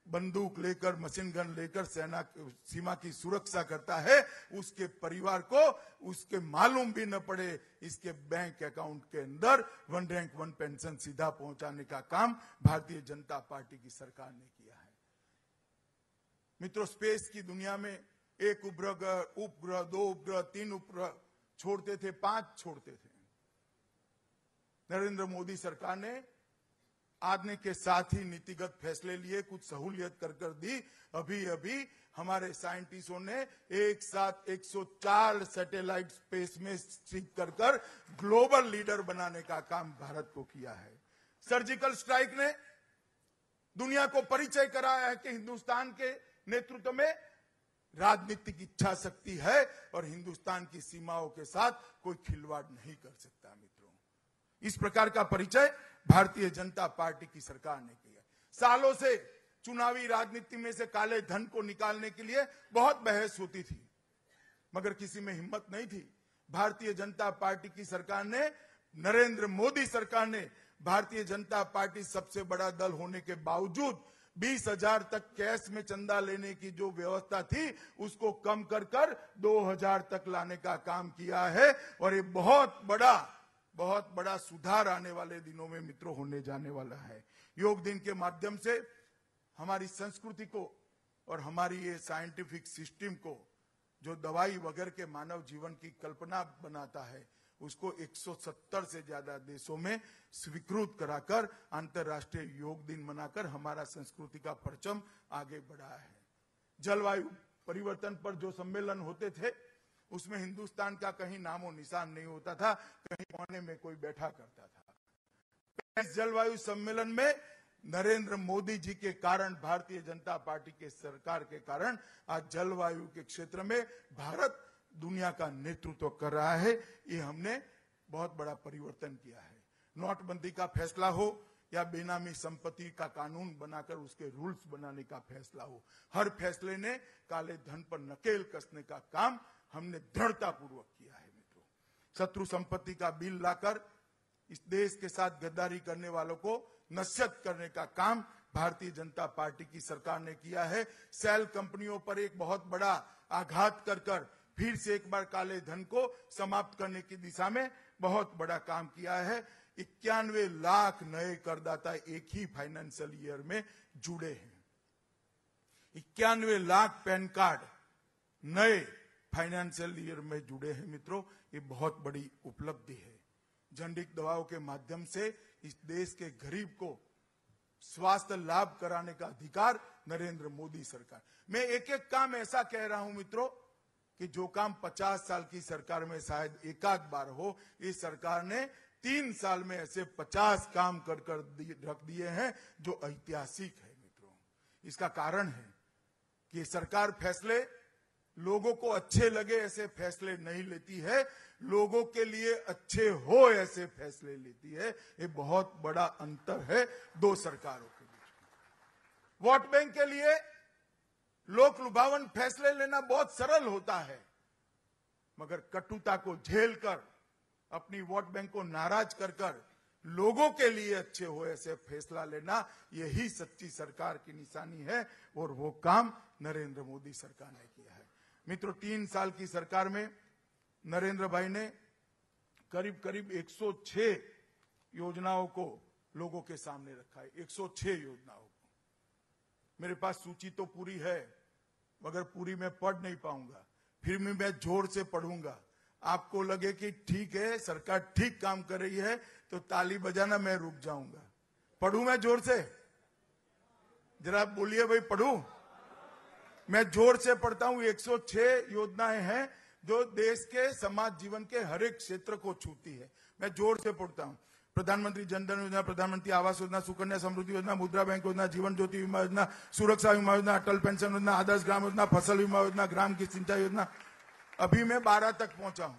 बंदूक लेकर, मशीन गन लेकर सेना सीमा की सुरक्षा करता है, उसके परिवार को उसके मालूम भी न पड़े इसके बैंक अकाउंट के अंदर 1 रैंक 1 पेंशन सीधा पहुंचाने का काम भारतीय जनता पार्टी की सरकार ने किया है। मित्रों, स्पेस की दुनिया में 1 उपग्रह, 2 उपग्रह, 3 उपग्रह छोड़ते थे, 5 छोड़ते थे। नरेंद्र मोदी सरकार ने आने के साथ ही नीतिगत फैसले लिए, कुछ सहूलियत कर दी। अभी हमारे साइंटिस्टों ने एक साथ 104 सैटेलाइट स्पेस में स्थित कर ग्लोबल लीडर बनाने का काम भारत को किया है। सर्जिकल स्ट्राइक ने दुनिया को परिचय कराया है कि हिंदुस्तान के नेतृत्व में राजनीतिक इच्छा शक्ति है और हिंदुस्तान की सीमाओं के साथ कोई खिलवाड़ नहीं कर सकता। मित्रों, इस प्रकार का परिचय भारतीय जनता पार्टी की सरकार ने किया। सालों से चुनावी राजनीति में से काले धन को निकालने के लिए बहुत बहस होती थी, मगर किसी में हिम्मत नहीं थी। भारतीय जनता पार्टी की सरकार ने, नरेंद्र मोदी सरकार ने, भारतीय जनता पार्टी सबसे बड़ा दल होने के बावजूद 20,000 तक कैश में चंदा लेने की जो व्यवस्था थी उसको कम कर 2,000 तक लाने का काम किया है और ये बहुत बड़ा सुधार आने वाले दिनों में मित्रों होने जाने वाला है। योग दिन के माध्यम से हमारी संस्कृति को और हमारी ये साइंटिफिक सिस्टम को, जो दवाई वगैरह के मानव जीवन की कल्पना बनाता है, उसको 170 से ज्यादा देशों में स्वीकृत कराकर अंतर्राष्ट्रीय योग दिन मनाकर हमारा संस्कृति का परचम आगे बढ़ा है। जलवायु परिवर्तन पर जो सम्मेलन होते थे उसमें हिंदुस्तान का कहीं नामो निशान नहीं होता था, कहीं कोने में कोई बैठा करता था। इस जलवायु सम्मेलन में नरेंद्र मोदी जी के कारण, भारतीय जनता पार्टी के सरकार के कारण आज जलवायु के क्षेत्र में भारत दुनिया का नेतृत्व कर रहा है। ये हमने बहुत बड़ा परिवर्तन किया है। नोटबंदी का फैसला हो या बेनामी संपत्ति का कानून बनाकर उसके रूल्स बनाने का फैसला हो, हर फैसले ने काले धन पर नकेल कसने का काम हमने दृढ़ता पूर्वक किया है। मित्रों, शत्रु संपत्ति का बिल लाकर इस देश के साथ गद्दारी करने वालों को नस्यत करने का काम भारतीय जनता पार्टी की सरकार ने किया है। सेल कंपनियों पर एक बहुत बड़ा आघात कर फिर से एक बार काले धन को समाप्त करने की दिशा में बहुत बड़ा काम किया है। 91 लाख नए करदाता एक ही फाइनेंशियल ईयर में जुड़े हैं। 91 लाख पैन कार्ड नए फाइनेंशियल ईयर में जुड़े हैं। मित्रों, ये बहुत बड़ी उपलब्धि है। जेनेरिक दवाओं के माध्यम से इस देश के गरीब को स्वास्थ्य लाभ कराने का अधिकार नरेंद्र मोदी सरकार। मैं एक एक काम ऐसा कह रहा हूं मित्रों कि जो काम 50 साल की सरकार में शायद एक आध बार हो, इस सरकार ने 3 साल में ऐसे 50 काम कर रख दिए हैं जो ऐतिहासिक है मित्रों। इसका कारण है कि सरकार फैसले लोगों को अच्छे लगे ऐसे फैसले नहीं लेती है, लोगों के लिए अच्छे हो ऐसे फैसले लेती है। ये बहुत बड़ा अंतर है दो सरकारों के बीच। वोट बैंक के लिए लोक लुभावन फैसले लेना बहुत सरल होता है, मगर कटुता को झेलकर अपनी वोट बैंक को नाराज कर लोगों के लिए अच्छे हो ऐसे फैसला लेना, यही सच्ची सरकार की निशानी है और वो काम नरेंद्र मोदी सरकार ने किया है। मित्रों, 3 साल की सरकार में नरेंद्र भाई ने करीब करीब 106 योजनाओं को लोगों के सामने रखा है। 106 योजनाओं को, मेरे पास सूची तो पूरी है मगर पूरी मैं पढ़ नहीं पाऊंगा, फिर भी मैं जोर से पढ़ूंगा। आपको लगे कि ठीक है सरकार ठीक काम कर रही है तो ताली बजाना, मैं रुक जाऊंगा। पढ़ूं मैं जोर से? जरा बोलिए भाई, पढ़ूं? मैं जोर से पढ़ता हूं। 106 योजनाएं हैं जो देश के समाज जीवन के हर एक क्षेत्र को छूती है। मैं जोर से पढ़ता हूं। प्रधानमंत्री जन धन योजना, प्रधानमंत्री आवास योजना, सुकन्या समृद्धि योजना, मुद्रा बैंक योजना, जीवन ज्योति बीमा योजना, सुरक्षा बीमा योजना, अटल पेंशन योजना, आदर्श ग्राम योजना, फसल बीमा योजना, ग्राम की सिंचाई योजना। अभी मैं 12 तक पहुंचा हूं।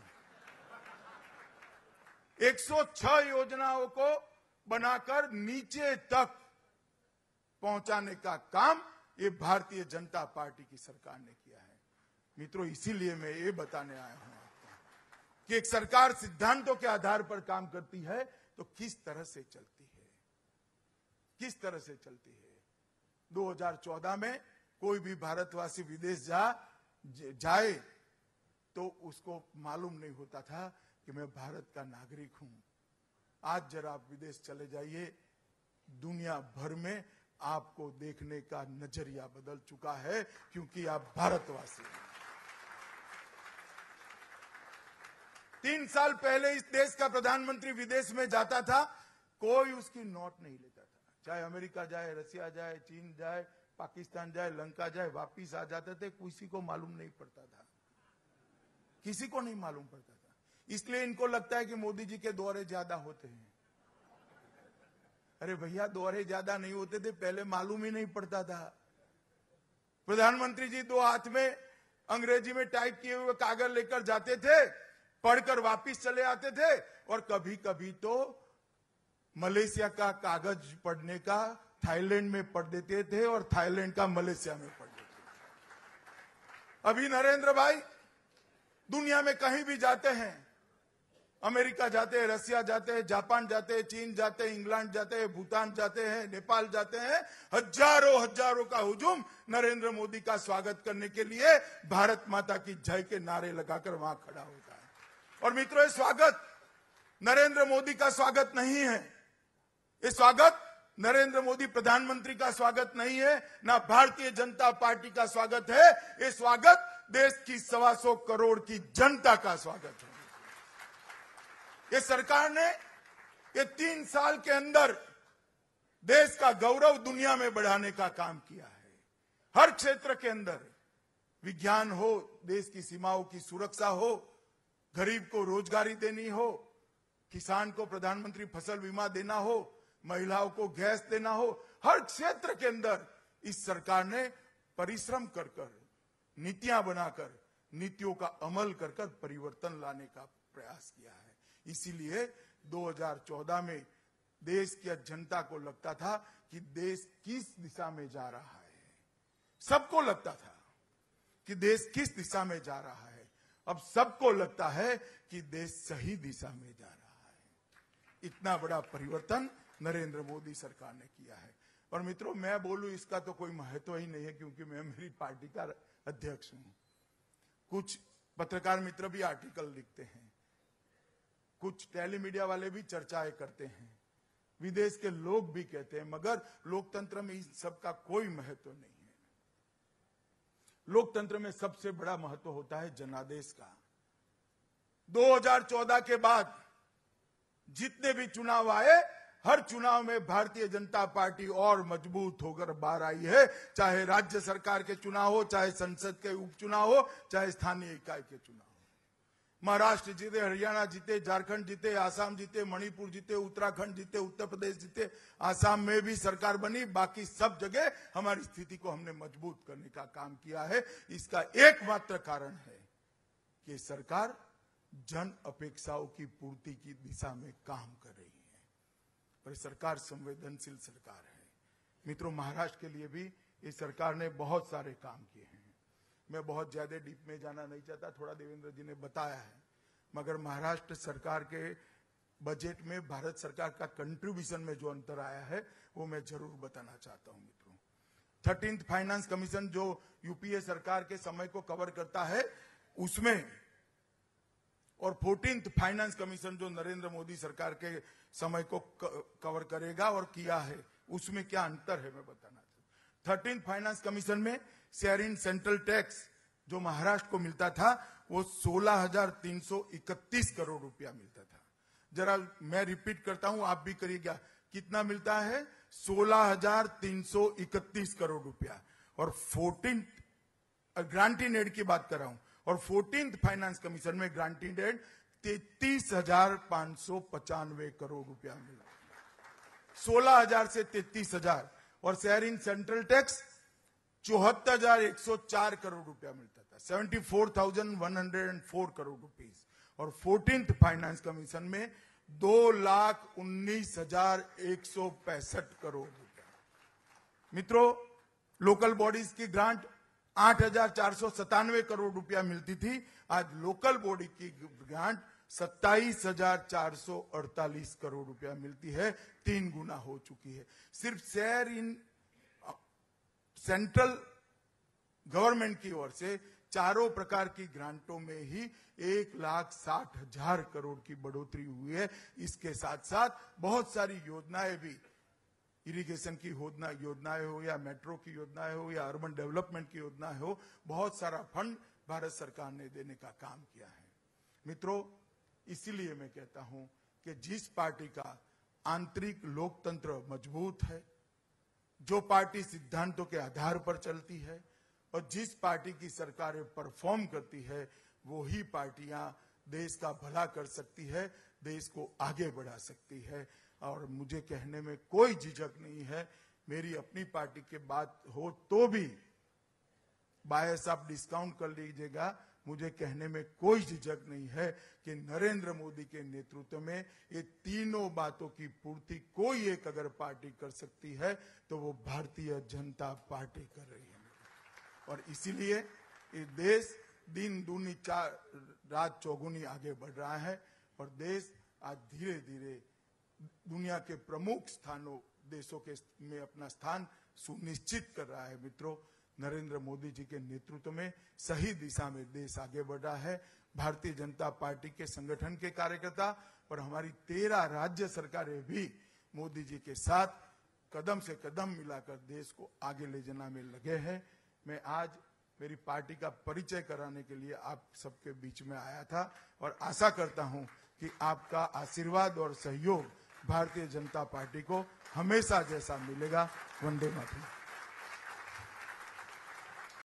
106 योजनाओं को बनाकर नीचे तक पहुंचाने का काम ये भारतीय जनता पार्टी की सरकार ने किया है। मित्रों, इसीलिए मैं ये बताने आया हूं आपको कि एक सरकार सिद्धांतों के आधार पर काम करती है तो किस तरह से चलती है, किस तरह से चलती है। 2014 में कोई भी भारतवासी विदेश जाए तो उसको मालूम नहीं होता था कि मैं भारत का नागरिक हूं। आज जरा आप विदेश चले जाइए, दुनिया भर में आपको देखने का नजरिया बदल चुका है क्योंकि आप भारतवासी हैं। 3 साल पहले इस देश का प्रधानमंत्री विदेश में जाता था, कोई उसकी नोट नहीं लेता था। चाहे अमेरिका जाए, रसिया जाए, चीन जाए, पाकिस्तान जाए, लंका जाए, वापिस आ जाते थे, किसी को मालूम नहीं पड़ता था, किसी को नहीं मालूम पड़ता था। इसलिए इनको लगता है कि मोदी जी के दौरे ज्यादा होते हैं। अरे भैया, दौरे ज्यादा नहीं होते थे, पहले मालूम ही नहीं पड़ता था। प्रधानमंत्री जी 2 हाथ में अंग्रेजी में टाइप किए हुए कागज लेकर जाते थे, पढ़कर वापिस चले आते थे, और कभी कभी तो मलेशिया का कागज पढ़ने का थाईलैंड में पढ़ देते थे और थाईलैंड का मलेशिया में पढ़ देते थे। अभी नरेंद्र भाई दुनिया में कहीं भी जाते हैं, अमेरिका जाते हैं, रसिया जाते हैं, जापान जाते हैं, चीन जाते हैं, इंग्लैंड जाते हैं, भूटान जाते हैं, नेपाल जाते हैं, हजारों का हुजूम नरेंद्र मोदी का स्वागत करने के लिए भारत माता की जय के नारे लगाकर वहां खड़ा होता है। और मित्रों, ये स्वागत नरेंद्र मोदी का स्वागत नहीं है, ये स्वागत नरेंद्र मोदी प्रधानमंत्री का स्वागत नहीं है, ना भारतीय जनता पार्टी का स्वागत है। ये स्वागत देश की 125 करोड़ की जनता का स्वागत है। ये सरकार ने ये 3 साल के अंदर देश का गौरव दुनिया में बढ़ाने का काम किया है। हर क्षेत्र के अंदर, विज्ञान हो, देश की सीमाओं की सुरक्षा हो, गरीब को रोजगारी देनी हो, किसान को प्रधानमंत्री फसल बीमा देना हो, महिलाओं को गैस देना हो, हर क्षेत्र के अंदर इस सरकार ने परिश्रम कर नीतियां बनाकर, नीतियों का अमल कर परिवर्तन लाने का प्रयास किया है। इसीलिए 2014 में देश की जनता को लगता था कि देश किस दिशा में जा रहा है। सबको लगता था कि देश किस दिशा में जा रहा है। अब सबको लगता है कि देश सही दिशा में जा रहा है। इतना बड़ा परिवर्तन नरेंद्र मोदी सरकार ने किया है। और मित्रों, मैं बोलूं इसका तो कोई महत्व ही नहीं है क्योंकि मैं मेरी पार्टी का अध्यक्ष हूं। कुछ पत्रकार मित्र भी आर्टिकल लिखते हैं, कुछ टेलीमीडिया वाले भी चर्चाएं करते हैं, विदेश के लोग भी कहते हैं, मगर लोकतंत्र में इस सब का कोई महत्व नहीं है। लोकतंत्र में सबसे बड़ा महत्व होता है जनादेश का। 2014 के बाद जितने भी चुनाव आए, हर चुनाव में भारतीय जनता पार्टी और मजबूत होकर बाहर आई है। चाहे राज्य सरकार के चुनाव हो, चाहे संसद के उपचुनाव हो, चाहे स्थानीय इकाई के चुनाव हो। महाराष्ट्र जीते, हरियाणा जीते, झारखंड जीते, आसाम जीते, मणिपुर जीते, उत्तराखंड जीते, उत्तर प्रदेश जीते, आसाम में भी सरकार बनी। बाकी सब जगह हमारी स्थिति को हमने मजबूत करने का काम किया है। इसका एकमात्र कारण है कि सरकार जन अपेक्षाओं की पूर्ति की दिशा में काम कर रही है और सरकार संवेदनशील सरकार है। मित्रों, महाराष्ट्र के लिए भी इस सरकार ने बहुत सारे काम किए हैं। मैं बहुत ज्यादा डीप में जाना नहीं चाहता, थोड़ा देवेंद्र जी ने बताया है, मगर महाराष्ट्र सरकार के बजट में भारत सरकार का कंट्रीब्यूशन में जो अंतर आया है वो मैं जरूर बताना चाहता हूं। मित्रों, 13th फाइनेंस कमीशन जो यूपीए सरकार के समय को कवर करता है उसमें, और 14th फाइनेंस कमीशन जो नरेंद्र मोदी सरकार के समय को कवर करेगा और किया है, उसमें क्या अंतर है मैं बताना चाहता हूं। 13th फाइनेंस कमीशन में शेयर इन सेंट्रल टैक्स जो महाराष्ट्र को मिलता था वो 16,331 करोड़ रुपया मिलता था। जरा मैं रिपीट करता हूं, आप भी करिएगा, कितना मिलता है? 16,331 करोड़ रुपया। और 14th ग्रांटिंग एड की बात कर रहा हूं, और 14th फाइनेंस कमीशन में ग्रांटिंग एड 33,595 करोड़ रुपया मिला, 16,000 से 33,000। और share in central tax 74,104 crore रुपया मिलता था, 74,104 करोड़ रुपीस। और 14th फाइनेंस कमीशन में 2,19,165 करोड़ रुपया। मित्रों, लोकल बॉडीज की ग्रांट 8,497 करोड़ रुपया मिलती थी, आज लोकल बॉडी की ग्रांट 27,448 करोड़ रुपया मिलती है, 3 गुना हो चुकी है। सिर्फ शेयर इन सेंट्रल गवर्नमेंट की ओर से चारों प्रकार की ग्रांटों में ही 1,60,000 करोड़ की बढ़ोतरी हुई है। इसके साथ साथ बहुत सारी योजनाएं भी, इरिगेशन की योजनाएं हो या मेट्रो की योजनाएं हो या अर्बन डेवलपमेंट की योजनाएं हो, बहुत सारा फंड भारत सरकार ने देने का काम किया है। मित्रों, इसीलिए मैं कहता हूं कि जिस पार्टी का आंतरिक लोकतंत्र मजबूत है, जो पार्टी सिद्धांतों के आधार पर चलती है और जिस पार्टी की सरकारें परफॉर्म करती है, वो ही पार्टियां देश का भला कर सकती है, देश को आगे बढ़ा सकती है। और मुझे कहने में कोई झिझक नहीं है, मेरी अपनी पार्टी के बात हो तो भी बायस आप डिस्काउंट कर लीजिएगा, मुझे कहने में कोई झिझक नहीं है कि नरेंद्र मोदी के नेतृत्व में ये तीनों बातों की पूर्ति कोई एक अगर पार्टी कर सकती है तो वो भारतीय जनता पार्टी कर रही है। और इसीलिए ये देश दिन दूनी रात चौगुनी आगे बढ़ रहा है और देश आज धीरे धीरे दुनिया के प्रमुख देशों के में अपना स्थान सुनिश्चित कर रहा है। मित्रों, नरेंद्र मोदी जी के नेतृत्व में सही दिशा में देश आगे बढ़ रहा है। भारतीय जनता पार्टी के संगठन के कार्यकर्ता और हमारी 13 राज्य सरकारें भी मोदी जी के साथ कदम से कदम मिलाकर देश को आगे ले जाने में लगे हैं। मैं आज मेरी पार्टी का परिचय कराने के लिए आप सबके बीच में आया था और आशा करता हूं कि आपका आशीर्वाद और सहयोग भारतीय जनता पार्टी को हमेशा जैसा मिलेगा। वंदे मातरम।